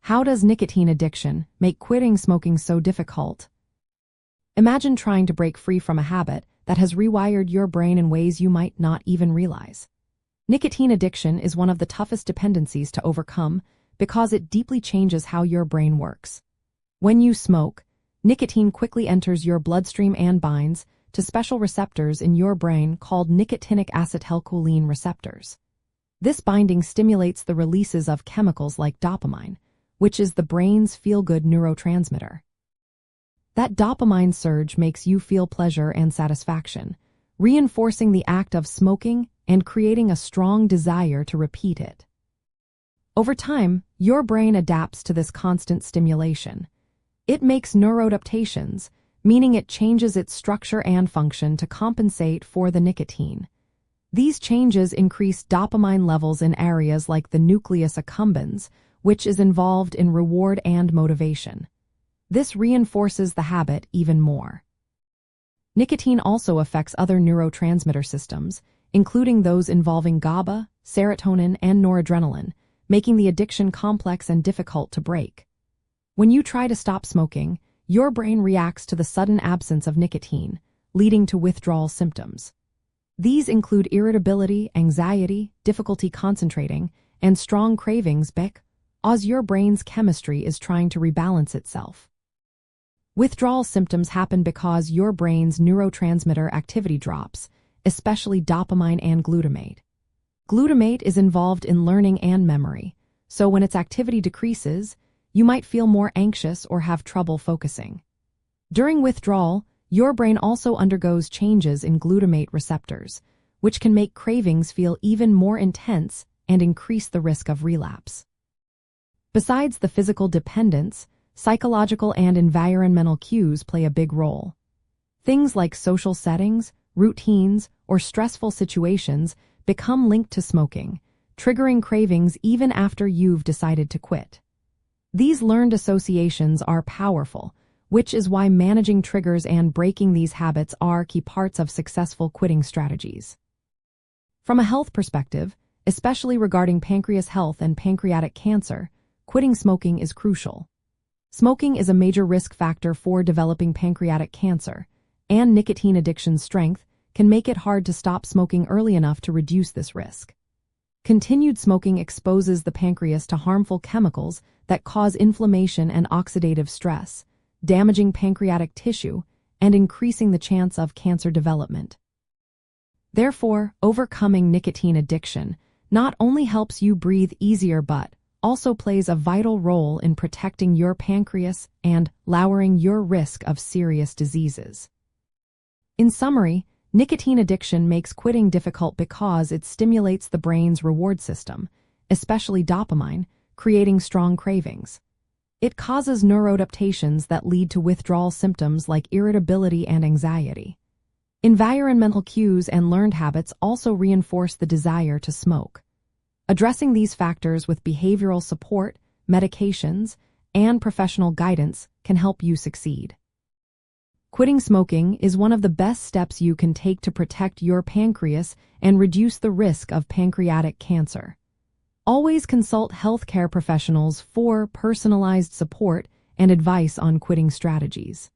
How does nicotine addiction make quitting smoking so difficult? Imagine trying to break free from a habit that has rewired your brain in ways you might not even realize. Nicotine addiction is one of the toughest dependencies to overcome because it deeply changes how your brain works. When you smoke, nicotine quickly enters your bloodstream and binds to special receptors in your brain called nicotinic acetylcholine receptors. This binding stimulates the releases of chemicals like dopamine, which is the brain's feel-good neurotransmitter. That dopamine surge makes you feel pleasure and satisfaction, reinforcing the act of smoking and creating a strong desire to repeat it. Over time, your brain adapts to this constant stimulation. It makes neuroadaptations, meaning it changes its structure and function to compensate for the nicotine. These changes increase dopamine levels in areas like the nucleus accumbens, which is involved in reward and motivation. This reinforces the habit even more. Nicotine also affects other neurotransmitter systems, including those involving GABA, serotonin, and noradrenaline, making the addiction complex and difficult to break. When you try to stop smoking, your brain reacts to the sudden absence of nicotine, leading to withdrawal symptoms. These include irritability, anxiety, difficulty concentrating, and strong cravings because your brain's chemistry is trying to rebalance itself. Withdrawal symptoms happen because your brain's neurotransmitter activity drops, especially dopamine and glutamate. Glutamate is involved in learning and memory, so when its activity decreases, you might feel more anxious or have trouble focusing. During withdrawal, your brain also undergoes changes in glutamate receptors, which can make cravings feel even more intense and increase the risk of relapse. Besides the physical dependence, psychological and environmental cues play a big role. Things like social settings, routines, or stressful situations become linked to smoking, triggering cravings even after you've decided to quit. These learned associations are powerful, which is why managing triggers and breaking these habits are key parts of successful quitting strategies. From a health perspective, especially regarding pancreas health and pancreatic cancer, quitting smoking is crucial. Smoking is a major risk factor for developing pancreatic cancer, and nicotine addiction's strength can make it hard to stop smoking early enough to reduce this risk. Continued smoking exposes the pancreas to harmful chemicals that cause inflammation and oxidative stress, damaging pancreatic tissue and increasing the chance of cancer development. Therefore, overcoming nicotine addiction not only helps you breathe easier but also plays a vital role in protecting your pancreas and lowering your risk of serious diseases. In summary, nicotine addiction makes quitting difficult because it stimulates the brain's reward system, especially dopamine, creating strong cravings. It causes neuroadaptations that lead to withdrawal symptoms like irritability and anxiety. Environmental cues and learned habits also reinforce the desire to smoke. Addressing these factors with behavioral support, medications, and professional guidance can help you succeed. Quitting smoking is one of the best steps you can take to protect your pancreas and reduce the risk of pancreatic cancer. Always consult healthcare professionals for personalized support and advice on quitting strategies.